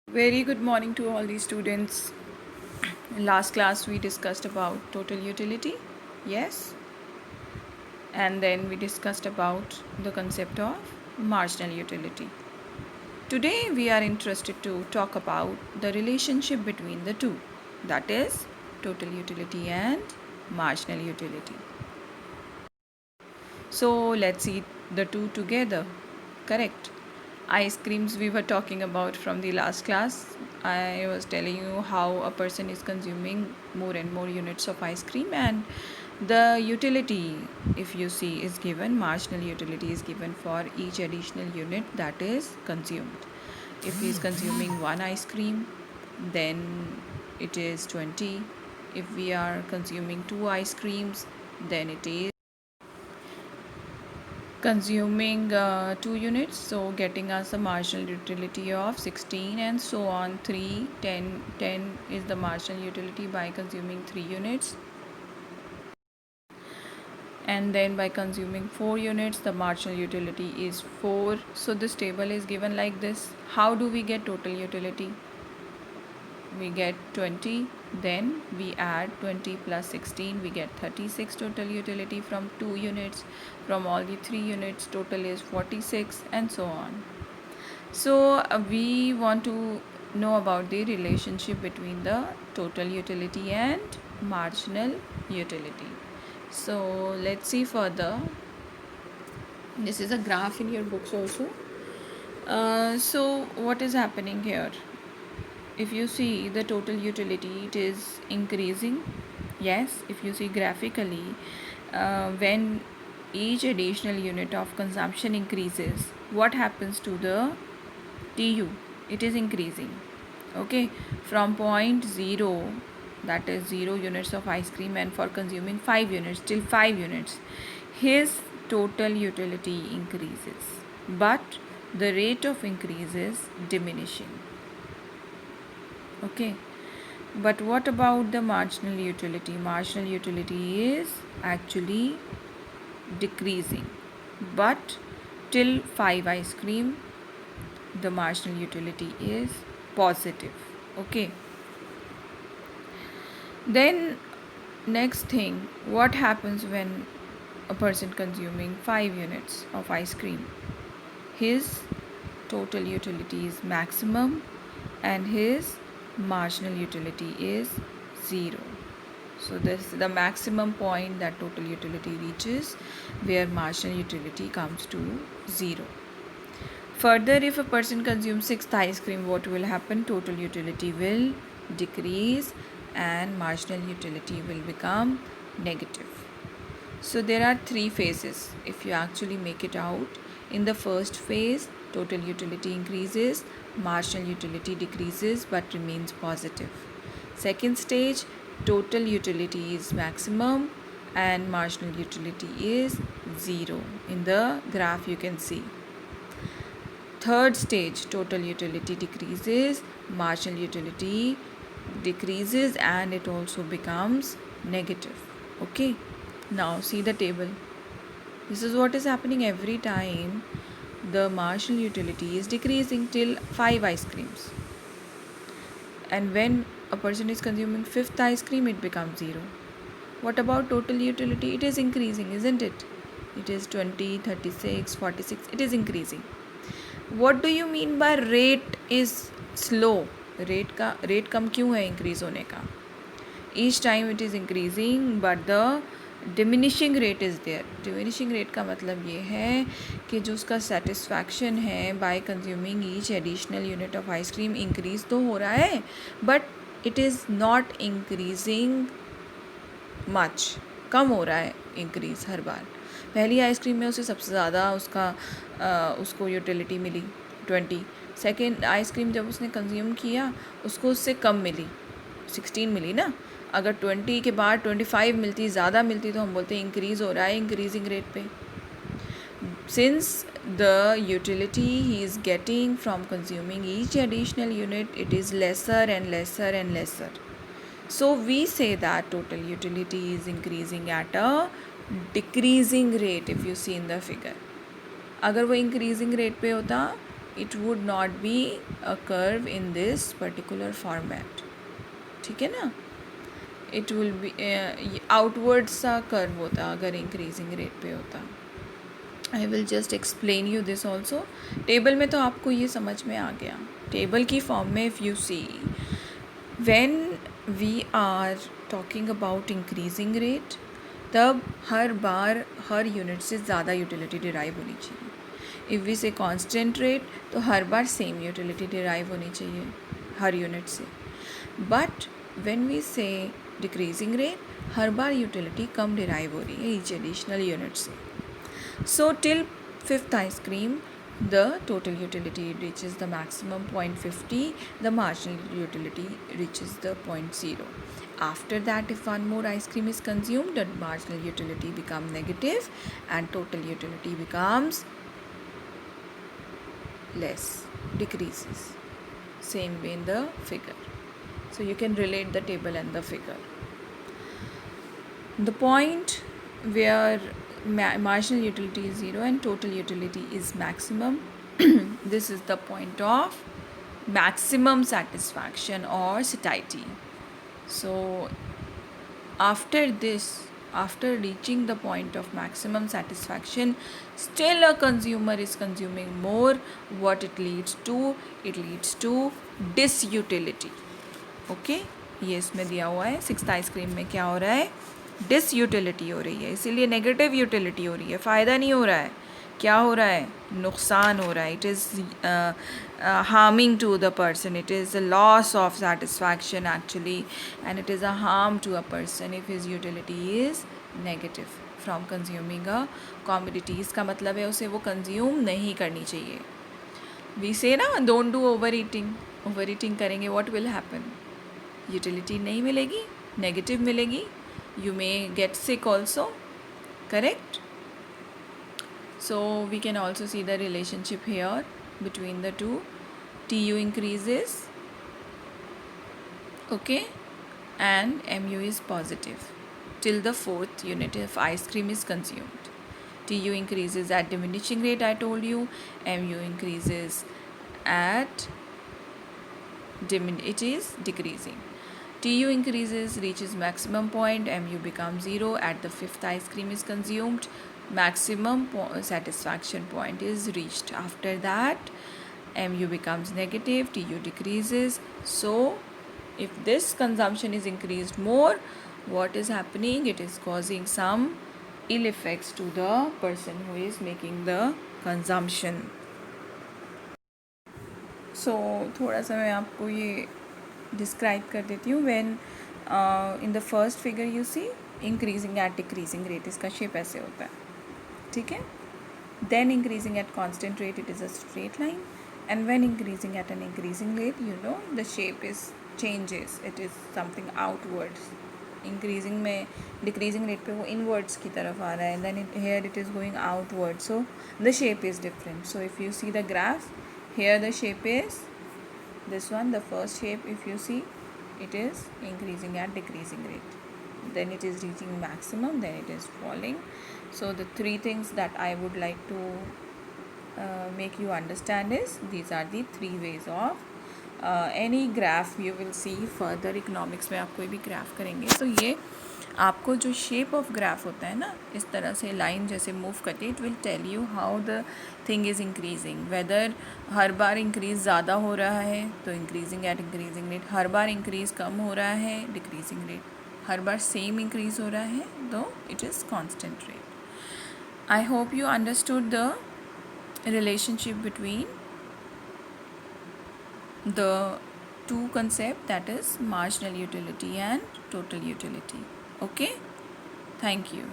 Very good morning to all the students. In last class we discussed about total utility. Yes. And then we discussed about the concept of marginal utility. Today we are interested to talk about the relationship between the two. That is total utility and marginal utility. So let's eat the two together. Correct. Ice creams we were talking about from the last class. I was telling you how a person is consuming more and more units of ice cream, and the utility, if you see, is given. Marginal utility is given for each additional unit that is consumed. If he is consuming one ice cream, then it is 20. If we are consuming two ice creams, then it is consuming 2 units, so getting us a marginal utility of 16, and so on. 3, 10, 10 is the marginal utility by consuming 3 units, and then by consuming 4 units the marginal utility is 4. So this table is given like this. How do we get total utility? We get 20, then we add 20 plus 16, we get 36 total utility from 2 units. From all the 3 units, total is 46, and so on. So we want to know about the relationship between the total utility and marginal utility. So let's see further. This is a graph in your books also. So what is happening here? If you see the total utility, it is increasing. Yes, if you see graphically, when each additional unit of consumption increases, what happens to the TU? It is increasing. Okay, from point 0, that is 0 units of ice cream, and for consuming 5 units, till 5 units, his total utility increases, but the rate of increase is diminishing. Okay, but what about the marginal utility? Marginal utility is actually decreasing, but till 5 ice cream the marginal utility is positive. Okay, then next thing, what happens when a person consuming 5 units of ice cream? His total utility is maximum and his marginal utility is 0. So this is the maximum point that total utility reaches, where marginal utility comes to 0. Further, if a person consumes 6th ice cream, what will happen? Total utility will decrease and marginal utility will become negative. So there are 3 phases. If you actually make it out, in the first phase, total utility increases, marginal utility decreases but remains positive. Second stage, total utility is maximum and marginal utility is 0. In the graph you can see. Third stage, total utility decreases, marginal utility decreases, and it also becomes negative. Okay, now see the table. This is what is happening every time the marginal utility is decreasing till 5 ice creams, and when a person is consuming 5th ice cream, it becomes 0. What about total utility? It is increasing, isn't it? It is 20, 36, 46. It is increasing. What do you mean by rate is slow? Rate कम क्यों है increase होने का? Each time it is increasing but the diminishing rate is there. Diminishing rate का मतलब ये है कि जो उसका सेटिस्फैक्शन है by consuming each additional unit of ice cream increase तो हो रहा है, but it is not increasing much. कम हो रहा है इंक्रीज़ हर बार. पहली आइसक्रीम में उसे सबसे ज़्यादा उसको यूटिलिटी मिली 20. सेकेंड आइसक्रीम जब उसने कंज्यूम किया उसको उससे कम मिली, 16 मिली ना. अगर 20 के बाद 25 मिलती, ज़्यादा मिलती, तो हम बोलते हैं इंक्रीज़ हो रहा है इंक्रीजिंग रेट पे. Since the utility he is getting from consuming each additional unit, it is laser and lesser and lesser. So we say that total utility is increasing at a decreasing rate if you see in the figure. अगर वो increasing rate पे होता it would not be a curve in this particular format. ठीक है ना, it will be outward सा curve होता अगर increasing rate पे होता. I will just explain you this also. Table में तो आपको ये समझ में आ गया. टेबल की फॉर्म में if you see, when we are talking about increasing rate, तब हर बार हर यूनिट से ज़्यादा यूटिलिटी डिराइव होनी चाहिए. इफ़ वी से कांस्टेंट रेट, तो हर बार सेम यूटिलिटी डिराइव होनी चाहिए हर यूनिट से. बट व्हेन वी से डिक्रीजिंग रेट, हर बार यूटिलिटी कम डिराइव हो रही है ईच एडिशनल यूनिट से. So till fifth ice cream, the total utility reaches the maximum 0.50, the marginal utility reaches the 0.0. After that, if one more ice cream is consumed, the marginal utility becomes negative and total utility becomes less, decreases. Same way in the figure. So you can relate the table and the figure. The point where marginal utility is 0 and total utility is maximum, this is the point of maximum satisfaction or satiety. So after this, after reaching the point of maximum satisfaction, still a consumer is consuming more. What it leads to? It leads to disutility. Okay, ये इसमें दिया हुआ है. Sixth ice cream में क्या हो रहा है? डिसयूटिलिटी हो रही है, इसीलिए नेगेटिव यूटिलिटी हो रही है. फ़ायदा नहीं हो रहा है. क्या हो रहा है? नुकसान हो रहा है. It is harming to the person. It is a loss of satisfaction actually, and it is a harm to a person if his utility is negative from consuming a commodity. इसका मतलब है उसे वो कंज्यूम नहीं करनी चाहिए. We से ना, don't do over eating. Over eating करेंगे, व्हाट विल हैपन? यूटिलिटी नहीं मिलेगी, नेगेटिव मिलेगी. You may get sick also, correct? So we can also see the relationship here between the two. TU increases, okay, and MU is positive till the fourth unit if ice cream is consumed. TU increases at diminishing rate, I told you. MU increases at it is decreasing. TU increases, reaches maximum point, MU becomes 0 at the fifth ice cream is consumed. Maximum satisfaction point is reached. After that, MU becomes negative, TU decreases. So if this consumption is increased more, what is happening? It is causing some ill effects to the person who is making the consumption. So थोड़ा सा मैं आपको ये describe कर देती हूँ. When in the first figure you see increasing at decreasing rate, इसका shape ऐसे होता है, ठीक है. Then increasing at constant rate, it is a straight line. And when increasing at an increasing rate, you know the shape is changes, it is something outwards. Increasing में, decreasing rate पे वो inwards की तरफ आ रहा है, then here it is going outward, so the shape is different. So if you see the graph, here the shape is this one. The first shape, if you see, it is increasing at decreasing rate, then it is reaching maximum, then it is falling. So the three things that I would like to make you understand is, these are the three ways of any graph you will see further. Economics में आप कोई भी graph करेंगे तो ये आपको जो shape of graph होता है ना, इस तरह से लाइन जैसे मूव करती है, it will tell you how the thing is increasing. Whether हर बार इंक्रीज़ ज़्यादा हो रहा है तो इंक्रीजिंग एट इंक्रीजिंग रेट, हर बार इंक्रीज़ कम हो रहा है डिक्रीजिंग रेट, हर बार सेम इंक्रीज़ हो रहा है तो it is constant rate. I hope you understood the relationship between the two concepts, that is marginal utility and total utility. Okay, thank you.